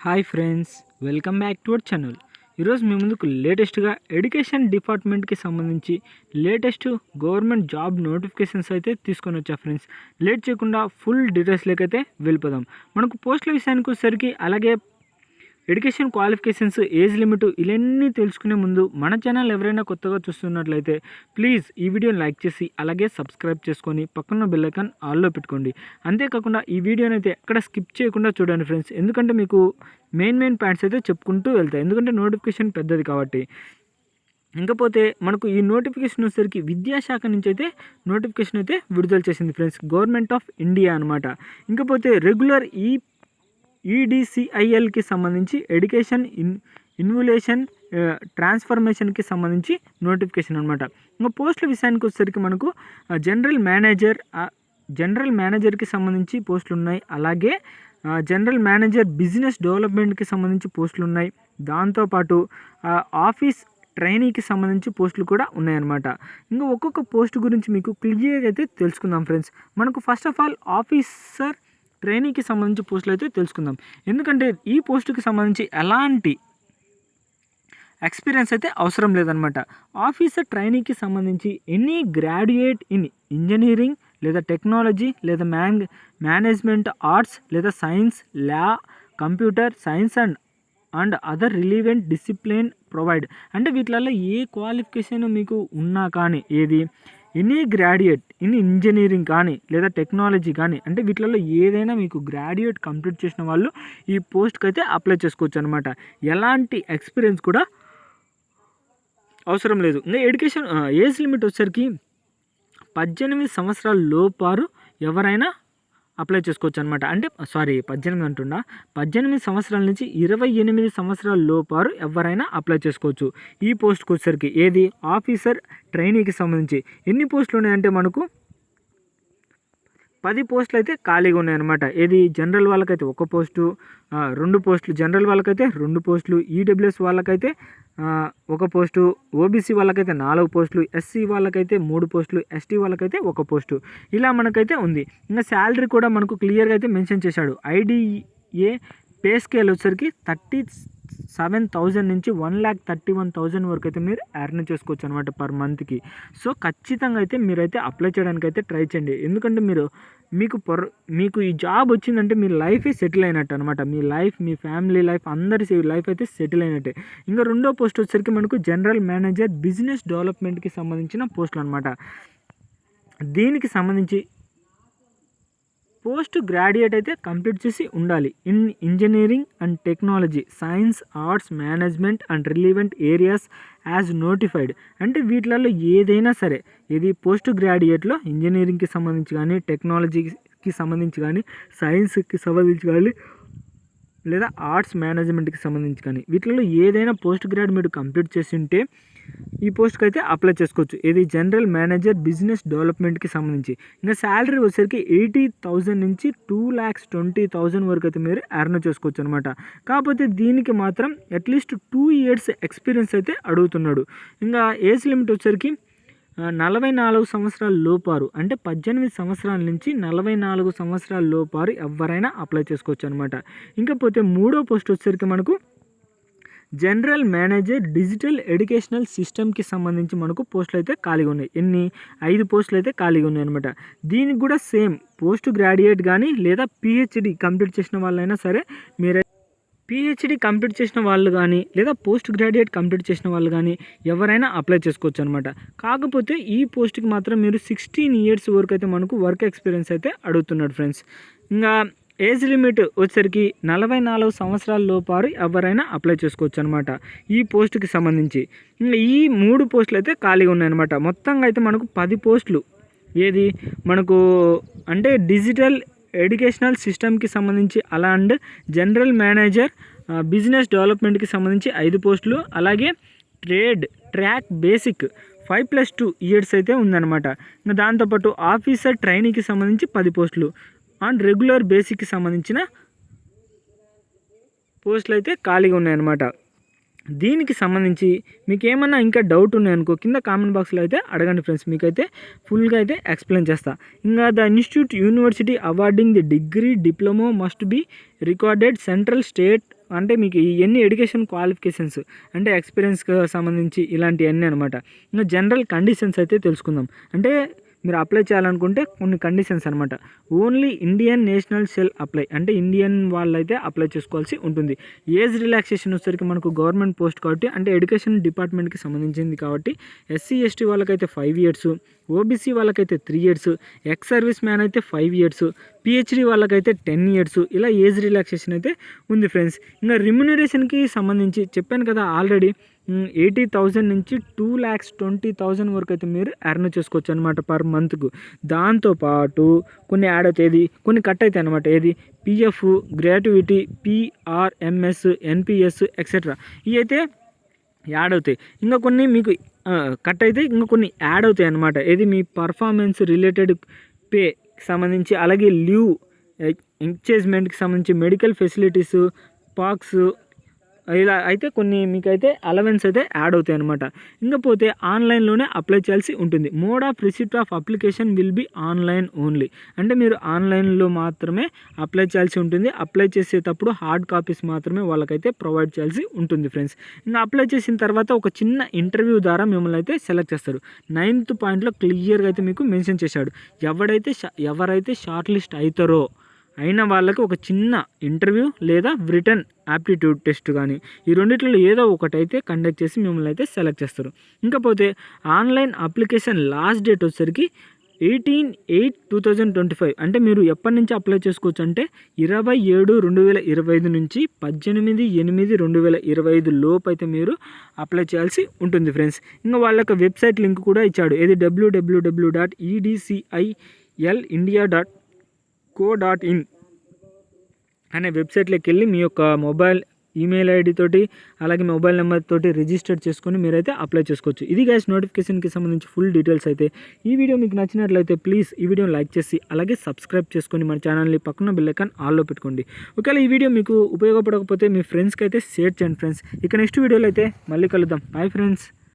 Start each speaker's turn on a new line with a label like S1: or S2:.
S1: Hi friends, welcome back to our channel. ఈరోజు మీ ముందుకు లేటెస్ట్గా ఎడ్యుకేషన్ డిపార్ట్మెంట్కి సంబంధించి లేటెస్ట్ గవర్నమెంట్ జాబ్ నోటిఫికేషన్స్ అయితే తీసుకొని వచ్చా ఫ్రెండ్స్. లేట్ చేయకుండా ఫుల్ డీటెయిల్స్లోకి అయితే వెళ్ళిపోదాం. మనకు పోస్టుల విషయానికి వచ్చేసరికి, అలాగే ఎడ్యుకేషన్ క్వాలిఫికేషన్స్, ఏజ్ లిమిట్ ఇవన్నీ తెలుసుకునే ముందు మన ఛానల్ ఎవరైనా కొత్తగా చూస్తున్నట్లయితే ప్లీజ్ ఈ వీడియోని లైక్ చేసి అలాగే సబ్స్క్రైబ్ చేసుకొని పక్కన బెల్ ఐకాన్ ఆల్లో పెట్టుకోండి. అంతేకాకుండా ఈ వీడియోని అయితే ఎక్కడ స్కిప్ చేయకుండా చూడండి ఫ్రెండ్స్, ఎందుకంటే మీకు మెయిన్ పాయింట్స్ అయితే చెప్పుకుంటూ వెళ్తాయి, ఎందుకంటే నోటిఫికేషన్ పెద్దది కాబట్టి. ఇంకపోతే మనకు ఈ నోటిఫికేషన్ వచ్చేసరికి విద్యాశాఖ నుంచి అయితే నోటిఫికేషన్ అయితే విడుదల చేసింది ఫ్రెండ్స్, గవర్నమెంట్ ఆఫ్ ఇండియా అనమాట. ఇంకపోతే రెగ్యులర్ ఈడిసిఐఎల్కి సంబంధించి ఎడ్యుకేషన్ ఇన్వల్యూషన్ ట్రాన్స్ఫర్మేషన్కి సంబంధించి నోటిఫికేషన్ అనమాట. ఇంకా పోస్టుల విషయానికి వచ్చేసరికి మనకు జనరల్ మేనేజర్కి సంబంధించి పోస్టులు ఉన్నాయి, అలాగే జనరల్ మేనేజర్ బిజినెస్ డెవలప్మెంట్కి సంబంధించి పోస్టులు ఉన్నాయి. దాంతోపాటు ఆఫీస్ ట్రైనీకి సంబంధించి పోస్టులు కూడా ఉన్నాయన్నమాట. ఇంకా ఒక్కొక్క పోస్ట్ గురించి మీకు క్లియర్గా అయితే తెలుసుకుందాం ఫ్రెండ్స్. మనకు ఫస్ట్ ఆఫ్ ఆల్ ఆఫీసర్ ట్రైనీకి సంబంధించి పోస్టులు అయితే తెలుసుకుందాం. ఎందుకంటే ఈ పోస్టుకి సంబంధించి ఎలాంటి ఎక్స్పీరియన్స్ అయితే అవసరం లేదనమాట. ఆఫీసర్ ట్రైనీకి సంబంధించి ఎనీ గ్రాడ్యుయేట్ ఇన్ ఇంజనీరింగ్ లేదా టెక్నాలజీ లేదా మేనేజ్మెంట్, ఆర్ట్స్ లేదా science, law, computer science and other relevant discipline provide. అంటే వీటిలలో ఏ క్వాలిఫికేషన్ మీకు ఉన్నా కానీ, ఏది ఎనీ గ్రాడ్యుయేట్ ఇన్ ఇంజనీరింగ్ కానీ లేదా టెక్నాలజీ కానీ, అంటే వీటిలలో ఏదైనా మీకు గ్రాడ్యుయేట్ కంప్లీట్ చేసిన వాళ్ళు ఈ పోస్ట్కి అయితే అప్లై చేసుకోవచ్చు అనమాట. ఎలాంటి ఎక్స్పీరియన్స్ కూడా అవసరం లేదు. ఇంకా ఎడ్యుకేషన్ ఏజ్ లిమిట్ వచ్చేసరికి 18 సంవత్సరాల లోపారు ఎవరైనా అప్లై చేసుకోవచ్చు అనమాట. అంటే 18 సంవత్సరాల నుంచి 28 సంవత్సరాల లోపారు ఎవరైనా అప్లై చేసుకోవచ్చు ఈ పోస్ట్కి వచ్చేసరికి. ఏది ఆఫీసర్ ట్రైనీకి సంబంధించి ఎన్ని పోస్టులు ఉన్నాయంటే మనకు 10 పోస్టులు అయితే ఖాళీగా ఉన్నాయన్నమాట. ఏది జనరల్ వాళ్ళకైతే 1 పోస్టు, 2 పోస్టులు జనరల్ వాళ్ళకైతే 2 పోస్టులు, ఈడబ్ల్యూఎస్ వాళ్ళకైతే 1 పోస్టు, ఓబీసీ వాళ్ళకైతే 4 పోస్టులు, ఎస్సీ వాళ్ళకైతే 3 పోస్టులు, ఎస్టీ వాళ్ళకైతే 1 పోస్టు, ఇలా మనకైతే ఉంది. ఇంకా శాలరీ కూడా మనకు క్లియర్గా అయితే మెన్షన్ చేశాడు. ఐడిఏ పే స్కేల్ వచ్చేసరికి 37,000 నుంచి 1,31,000 వరకు అయితే మీరు ఎర్న్ చేసుకోవచ్చు అనమాట పర్ మంత్కి. సో ఖచ్చితంగా అయితే మీరైతే అప్లై చేయడానికి అయితే ట్రై చేయండి. ఎందుకంటే మీకు ఈ జాబ్ వచ్చిందంటే మీ లైఫే సెటిల్ అయినట్టు అనమాట. మీ లైఫ్, మీ ఫ్యామిలీ లైఫ్, అందరి లైఫ్ అయితే సెటిల్ అయినట్టే. ఇంకా రెండో పోస్ట్ వచ్చేసరికి మనకు జనరల్ మేనేజర్ బిజినెస్ డెవలప్మెంట్కి సంబంధించిన పోస్టులు అనమాట. దీనికి సంబంధించి పోస్ట్ గ్రాడ్యుయేట్ అయితే కంప్లీట్ చేసి ఉండాలి in engineering and technology, science, arts, management and relevant areas as notified. అంటే వీటిలలో ఏదైనా సరే, ఇది పోస్ట్ గ్రాడ్యుయేట్లో ఇంజనీరింగ్కి సంబంధించి కానీ, టెక్నాలజీకి సంబంధించి కానీ, సైన్స్కి సంబంధించి కానీ, లేదా ఆర్ట్స్ మేనేజ్మెంట్కి సంబంధించి కానీ, వీటిలో ఏదైనా పోస్ట్ గ్రాడ్ మీరు కంప్లీట్ చేసి ఉంటే ఈ పోస్ట్కి అయితే అప్లై చేసుకోవచ్చు. ఇది జనరల్ మేనేజర్ బిజినెస్ డెవలప్మెంట్కి సంబంధించి. ఇంకా శాలరీ వచ్చేసరికి 80,000 నుంచి 2,20,000 వరకు అయితే మీరు ఎర్న్ చేసుకోవచ్చు అనమాట. కాకపోతే దీనికి మాత్రం అట్లీస్ట్ 2 years ఎక్స్పీరియన్స్ అయితే అడుగుతున్నాడు. ఇంకా ఏజ్ లిమిట్ వచ్చేసరికి 44 సంవత్సరాల లోపారు, అంటే 18 సంవత్సరాల నుంచి 44 సంవత్సరాల లోపారు ఎవరైనా అప్లై చేసుకోవచ్చు అనమాట. ఇంకపోతే మూడో పోస్ట్ వచ్చేసరికి మనకు జనరల్ మేనేజర్ డిజిటల్ ఎడ్యుకేషనల్ సిస్టమ్కి సంబంధించి మనకు పోస్టులు అయితే ఖాళీగా ఉన్నాయి. 5 పోస్టులు అయితే ఖాళీగా ఉన్నాయి అనమాట. దీనికి కూడా సేమ్ పోస్ట్ గ్రాడ్యుయేట్ కానీ లేదా పిహెచ్డి కంప్లీట్ చేసిన వాళ్ళైనా సరే, మీరు పిహెచ్డి కంప్లీట్ చేసిన వాళ్ళు కానీ లేదా పోస్ట్ గ్రాడ్యుయేట్ కంప్లీట్ చేసిన వాళ్ళు కానీ ఎవరైనా అప్లై చేసుకోవచ్చు అనమాట. కాకపోతే ఈ పోస్ట్కి మాత్రం మీరు 16 years వరకు అయితే మనకు వర్క్ ఎక్స్పీరియన్స్ అయితే అడుగుతున్నాడు ఫ్రెండ్స్. ఇంకా ఏజ్ లిమిట్ వచ్చేసరికి 44 సంవత్సరాల లోపారు ఎవరైనా అప్లై చేసుకోవచ్చు అనమాట ఈ పోస్టుకి సంబంధించి. ఇంకా ఈ 3 పోస్టులు అయితే ఖాళీగా ఉన్నాయన్నమాట. మొత్తంగా అయితే మనకు 10 పోస్టులు ఏది మనకు అంటే డిజిటల్ ఎడ్యుకేషనల్ సిస్టమ్కి సంబంధించి, అలా అండ్ జనరల్ మేనేజర్ బిజినెస్ డెవలప్మెంట్కి సంబంధించి 5 పోస్టులు, అలాగే ట్రాక్ బేసిక్ 5+2 years అయితే ఉందన్నమాట. ఇంకా దాంతోపాటు ఆఫీసర్ ట్రైనీకి సంబంధించి 10 పోస్టులు అండ్ రెగ్యులర్ బేసిక్కి సంబంధించిన పోస్టులు అయితే ఖాళీగా ఉన్నాయన్నమాట. దీనికి సంబంధించి మీకు ఏమన్నా ఇంకా డౌట్ ఉన్నాయనుకో కింద కామెంట్ బాక్స్లో అయితే అడగండి ఫ్రెండ్స్, మీకైతే ఫుల్గా అయితే ఎక్స్ప్లెయిన్ చేస్తా. ఇంకా the institute university awarding the degree diploma must be recorded central state అంటే మీకు ఇవన్నీ ఎడ్యుకేషన్ క్వాలిఫికేషన్స్ అంటే ఎక్స్పీరియన్స్కి సంబంధించి ఇలాంటివన్నీ అనమాట. ఇంకా జనరల్ కండిషన్స్ అయితే తెలుసుకుందాం. అంటే మీరు అప్లై చేయాలనుకుంటే కొన్ని కండిషన్స్ అనమాట. Only Indian national shall apply, అంటే ఇండియన్ వాళ్ళైతే అప్లై చేసుకోవాల్సి ఉంటుంది. ఏజ్ రిలాక్సేషన్ వచ్చేసరికి మనకు గవర్నమెంట్ పోస్ట్ కాబట్టి అంటే ఎడ్యుకేషన్ డిపార్ట్మెంట్కి సంబంధించింది కాబట్టి ఎస్సీ ఎస్టీ వాళ్ళకైతే 5 years, ఓబీసీ వాళ్ళకైతే 3 years, ఎక్స్ సర్వీస్ మ్యాన్ అయితే 5 years, పిహెచ్డి వాళ్ళకైతే 10 years, ఇలా ఏజ్ రిలాక్సేషన్ అయితే ఉంది ఫ్రెండ్స్. ఇంకా రిమ్యునరేషన్కి సంబంధించి చెప్పాను కదా ఆల్రెడీ, 80,000 నుంచి 2,20,000 వరకు అయితే మీరు ఎర్న్ చేసుకోవచ్చు అనమాట పర్ మంత్కు. దాంతోపాటు కొన్ని యాడ్ అవుతాయి, కొన్ని కట్ అవుతాయి అనమాట. ఏది పిఎఫ్, గ్రాట్యుటీ, పిఆర్ఎంఎస్, ఎన్పిఎస్ ఎక్సెట్రా ఇవి అయితే యాడ్ అవుతాయి. ఇంకా కొన్ని మీకు కట్ అయితే ఇంకా కొన్ని యాడ్ అవుతాయి అనమాట. ఏది మీ పర్ఫార్మెన్స్ రిలేటెడ్ పేకి సంబంధించి, అలాగే లీవ్ ఎంగేజ్మెంట్కి సంబంధించి, మెడికల్ ఫెసిలిటీస్, పార్క్స్, ఇలా అయితే కొన్ని మీకైతే అలవెన్స్ అయితే యాడ్ అవుతాయి అనమాట. ఇంకపోతే ఆన్లైన్లోనే అప్లై చేయాల్సి ఉంటుంది. Mode of receipt of application will be online only, అంటే మీరు ఆన్లైన్లో మాత్రమే అప్లై చేయాల్సి ఉంటుంది. అప్లై చేసేటప్పుడు హార్డ్ కాపీస్ మాత్రమే వాళ్ళకైతే ప్రొవైడ్ చేయాల్సి ఉంటుంది ఫ్రెండ్స్. ఇంకా అప్లై చేసిన తర్వాత ఒక చిన్న ఇంటర్వ్యూ ద్వారా మిమ్మల్ని అయితే సెలెక్ట్ చేస్తారు. 9th పాయింట్లో క్లియర్గా అయితే మీకు మెన్షన్ చేశాడు, ఎవరైతే షార్ట్ లిస్ట్ అవుతారో అయిన వాళ్ళకి ఒక చిన్న ఇంటర్వ్యూ లేదా రిటర్న్ యాప్టిట్యూడ్ టెస్ట్ కానీ ఈ రెండిట్లో ఏదో ఒకటైతే కండక్ట్ చేసి మిమ్మల్ని అయితే సెలెక్ట్ చేస్తారు. ఇంకపోతే ఆన్లైన్ అప్లికేషన్ లాస్ట్ డేట్ వచ్చేసరికి 18/8/2025, అంటే మీరు ఎప్పటి నుంచి అప్లై చేసుకోవచ్చు అంటే 27/2025 నుంచి 18/8/2025 లోపు అయితే మీరు అప్లై చేయాల్సి ఉంటుంది ఫ్రెండ్స్. ఇంకా వాళ్ళ వెబ్సైట్ లింక్ కూడా ఇచ్చాడు, ఏది www.edcilindia.co.in అనే వెబ్సైట్లోకి వెళ్ళి మీ యొక్క మొబైల్ ఈమెయిల్ ఐడి తోటి అలాగే మొబైల్ నెంబర్ తోటి రిజిస్టర్ చేసుకొని మీరైతే అప్లై చేసుకోవచ్చు. ఇది గైస్ నోటిఫికేషన్కి సంబంధించి ఫుల్ డీటెయిల్స్ అయితే. ఈ వీడియో మీకు నచ్చినట్లయితే ప్లీజ్ ఈ వీడియోని లైక్ చేసి అలాగే సబ్స్క్రైబ్ చేసుకొని మన ఛానల్ని పక్కన బెల్ ఐకాన్ ఆల్లో పెట్టుకోండి. ఒకవేళ ఈ వీడియో మీకు ఉపయోగపడకపోతే మీ ఫ్రెండ్స్కి అయితే షేర్ చేయండి ఫ్రెండ్స్. ఇక నెక్స్ట్ వీడియోలో అయితే మళ్ళీ కలుద్దాం. Bye friends.